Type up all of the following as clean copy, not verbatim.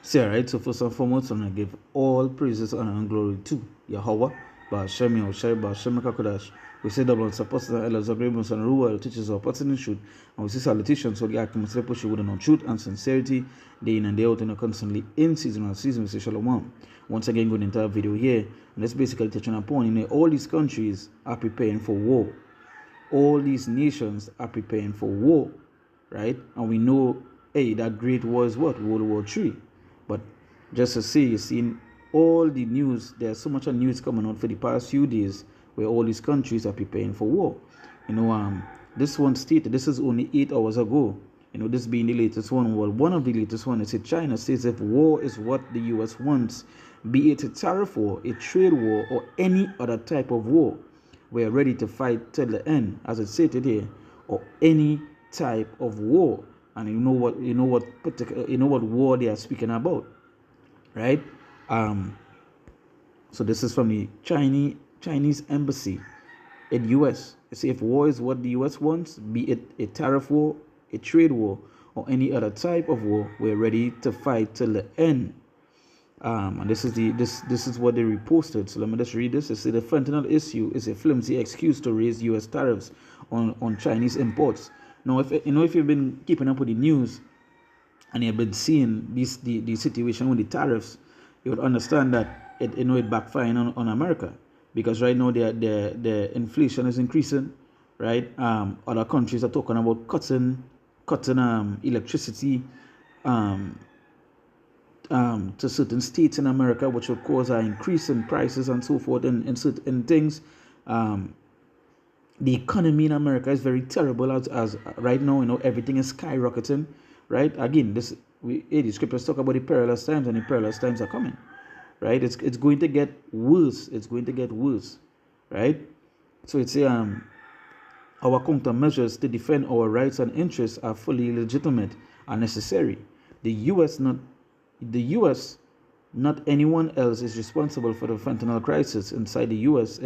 See, alright, so first and foremost, I'm going to give all praises, honor, and glory to Yahweh, Ba'ashem Yahushai, Ba'ashem Kakodash. We say double and apostles and elders of greatness and rule, teachers of parts in the truth, and we say salutations, so the act must push you with no truth and sincerity, day in and day out, and constantly in season and season. We say shalom. Once again, going into our video here, and let's basically touch on a point. All these countries are preparing for war. All these nations are preparing for war, right? And we know, hey, that great war is what? World War III. But just to say, you've seen all the news, there's so much news coming out for the past few days where all these countries are preparing for war. This one stated, this is only 8 hours ago, this being the latest one. Well, one of the latest one is that China says if war is what the US wants, be it a tariff war, a trade war, or any other type of war, we are ready to fight till the end, as it stated here, or any type of war. And you know what war they are speaking about, right? So this is from the Chinese embassy in US. They say if war is what the US wants, be it a tariff war, a trade war, or any other type of war, we're ready to fight till the end. And this is what they reposted. So let me just read this. It says the fentanyl issue is a flimsy excuse to raise US tariffs on Chinese imports. Now, if you've been keeping up with the news and you've been seeing the situation with the tariffs, you would understand that it backfiring on America, because right now the inflation is increasing, right? Other countries are talking about cutting electricity to certain states in America, which will cause an increase in prices and so forth in certain things. The economy in America is very terrible as right now. Everything is skyrocketing, right? Again, the scriptures talk about the perilous times, and the perilous times are coming, right? It's going to get worse. It's going to get worse, right? So it's our countermeasures to defend our rights and interests are fully legitimate and necessary. The U.S., not anyone else, is responsible for the fentanyl crisis inside the U.S.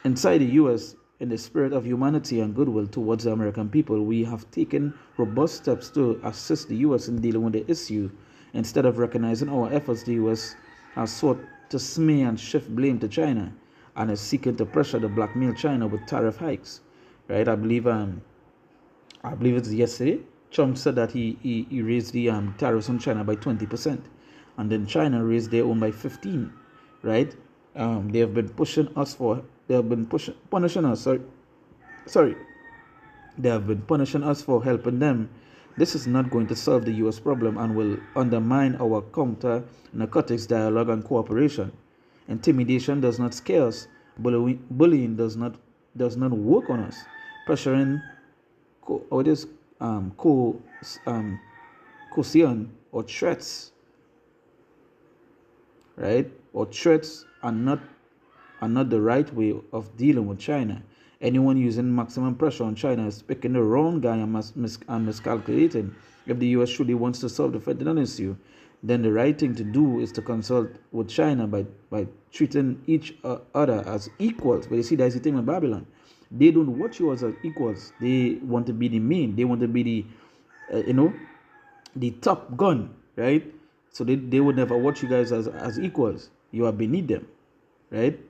Inside the U.S., in the spirit of humanity and goodwill towards the American people, we have taken robust steps to assist the U.S. in dealing with the issue. Instead of recognizing our efforts, the U.S. has sought to smear and shift blame to China and is seeking to pressure to blackmail China with tariff hikes. Right? I believe it's yesterday. Trump said that he raised the tariffs on China by 20%, and then China raised their own by 15%. Right? They have been punishing us. They have been punishing us for helping them. This is not going to solve the U.S. problem and will undermine our counter-narcotics dialogue and cooperation. Intimidation does not scare us. Bullying does not work on us. Pressuring coercion or threats, right? Or threats are not the right way of dealing with China. Anyone using maximum pressure on China is picking the wrong guy and miscalculating. If the U.S. truly wants to solve the fentanyl issue, then the right thing to do is to consult with China by treating each other as equals. But you see, that's the thing with Babylon. They don't watch you as equals. They want to be the main. They want to be the top gun, right? So they would never watch you guys as equals. You are beneath them, right?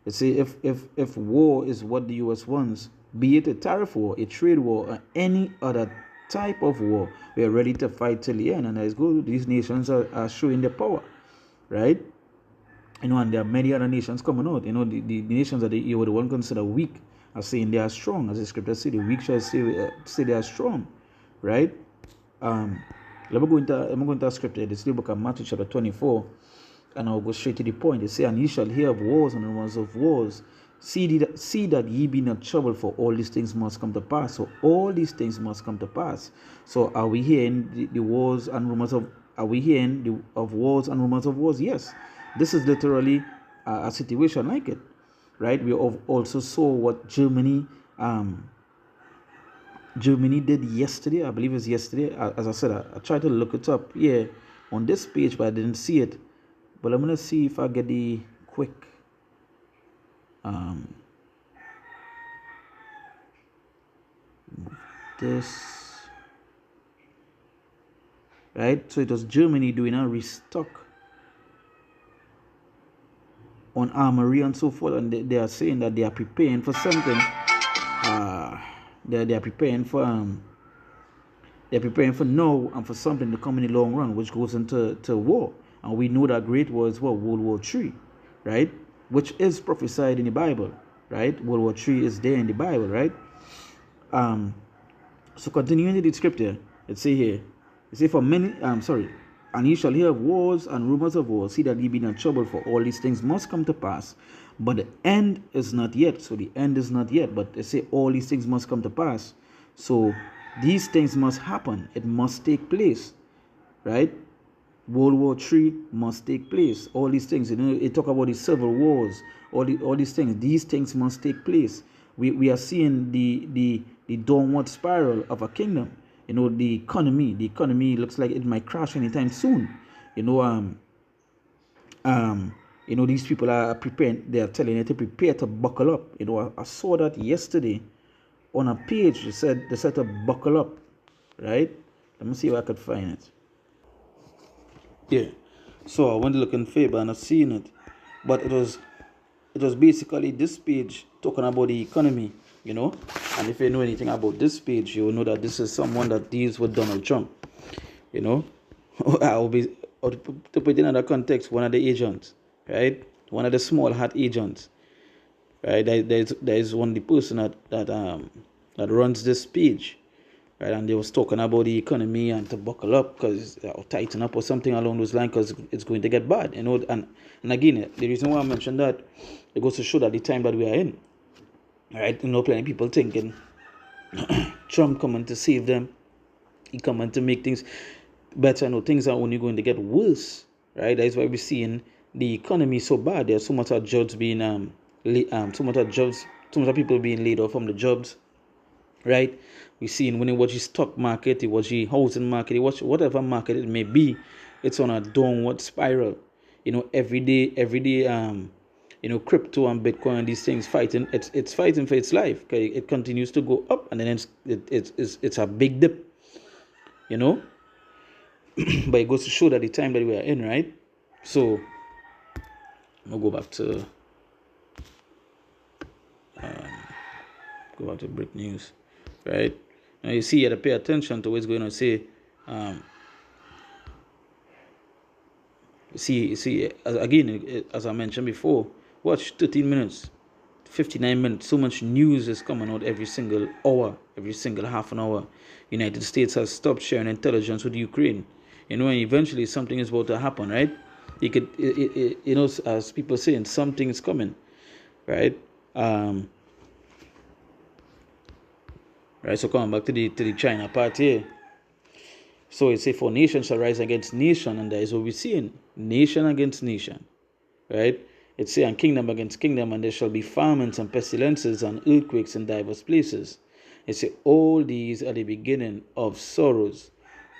Let's say if war is what the U.S. wants, be it a tariff war, a trade war, or any other type of war, we are ready to fight till the end. And as good, these nations are showing their power, right? And there are many other nations coming out. The nations that you would want to consider weak are saying they are strong. As the scripture says, the weak shall say they are strong, right? I'm going to a scripture. This is the book of Matthew chapter 24. And I'll go straight to the point. They say, and ye shall hear of wars and rumors of wars. See that ye be not troubled, for all these things must come to pass. So all these things must come to pass. So are we hearing the wars and rumors of? Are we hearing of wars and rumors of wars? Yes. This is literally a situation like it, right? We also saw what Germany did yesterday. I believe it was yesterday. As I said, I tried to look it up here on this page, but I didn't see it. But I'm going to see if I get the quick this right? So it was Germany doing a restock on armory and so forth, and they are saying that they are preparing for something. They are preparing for they're preparing for now and for something to come in the long run, which goes into war. And we know that great war is what? World War III, right? Which is prophesied in the Bible, right? World War III is there in the Bible, right? So continuing the scripture, it say here, it say for many, and ye shall hear of wars and rumors of wars. See that ye be not troubled, for all these things must come to pass. But the end is not yet. So the end is not yet. But they say all these things must come to pass. So these things must happen. It must take place, right? World War III must take place. All these things, it talk about the civil wars, all these things. These things must take place. We are seeing the downward spiral of a kingdom. The economy looks like it might crash anytime soon. These people are preparing. They are telling you to prepare to buckle up. I saw that yesterday on a page. They said to buckle up, right? Let me see if I could find it. Yeah. So I went to look in favor and I seen it. But it was basically this page talking about the economy, And if you know anything about this page, you will know that this is someone that deals with Donald Trump. I'll be to put it in another context, one of the agents, right? One of the small hat agents. Right? There is one of the person that runs this page. Right, and they was talking about the economy and to buckle up because or tighten up or something along those lines because it's going to get bad, And again, the reason why I mentioned that, it goes to show that the time that we are in, right? Plenty of people thinking Trump coming to save them, he coming to make things better. Things are only going to get worse, right? That's why we're seeing the economy so bad. There's so much of jobs being so much of people being laid off from the jobs. Right, we see when you watch the stock market, you watch the housing market, you watch whatever market it may be, it's on a downward spiral. Every day, crypto and Bitcoin and these things fighting. It's fighting for its life. Okay, it continues to go up, and then it's a big dip. But it goes to show that the time that we are in, right? So I'll go back to Brick News. Right now, you see, you have to pay attention to what's going on. See, again, as I mentioned before, watch 13 minutes, 59 minutes. So much news is coming out every single hour, every single half an hour. United States has stopped sharing intelligence with Ukraine. And eventually something is about to happen, right? You could, as people saying, something is coming, right? Right, so coming back to the China part here. So it say, for nation shall rise against nation, and that is what we're seeing. Nation against nation. Right? It say, and kingdom against kingdom, and there shall be famines and pestilences and earthquakes in diverse places. It say, all these are the beginning of sorrows.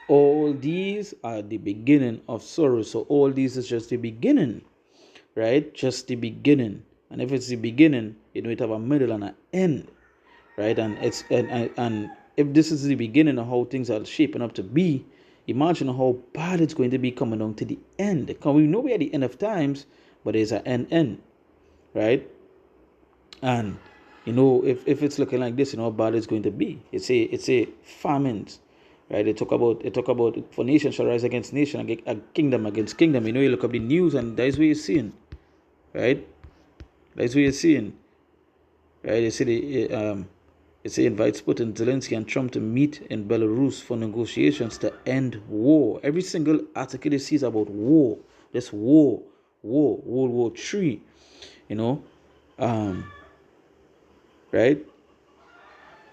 All these are the beginning of sorrows. So all these is just the beginning. Right? Just the beginning. And if it's the beginning, it have a middle and an end. Right, and if this is the beginning of how things are shaping up to be, imagine how bad it's going to be coming down to the end. Because we know we're at the end of times, but there's an end, right? And if it's looking like this, how bad it's going to be. It's a famines, right? They talk about for nation shall rise against nation, a kingdom against kingdom. You look up the news, and that's what you're seeing, right? That's what you're seeing, right? They say it invites Putin, Zelensky, and Trump to meet in Belarus for negotiations to end war. Every single article they see is about war. This war, World War III, right?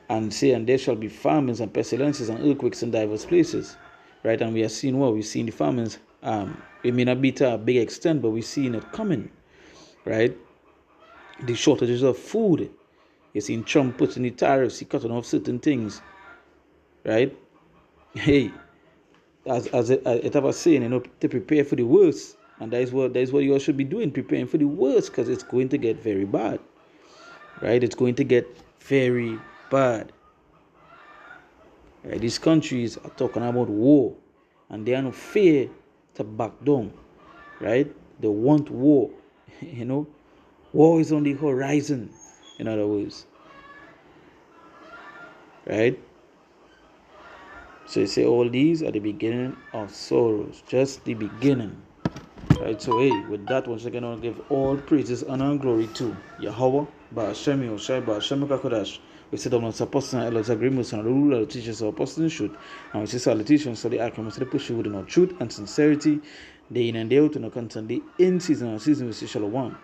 And there shall be famines and pestilences and earthquakes in diverse places, right? And we are seeing what? We've seen the famines. It may not be to a big extent, but we're seeing it coming, right? The shortages of food. You've seen Trump putting the tariffs, he cutting off certain things, right? Hey, as it was saying, to prepare for the worst, and that is what you all should be doing, preparing for the worst, because it's going to get very bad, right? It's going to get very bad. Right? These countries are talking about war, and they are no fear to back down, right? They want war. War is on the horizon, in other words, right? So you say all these are the beginning of sorrows, just the beginning, right? So hey, with that, once again, I'll give all praises, honor, and glory to Yahweh, Ba'ashem Yoshai, Ba'ashem Kakodash. We said on apostles and elders agreements and rule of the teachers of apostles should, and we say salutation, so the accuracy, the push with no truth and sincerity, day in and day out, and constantly in season and season, we say shalom.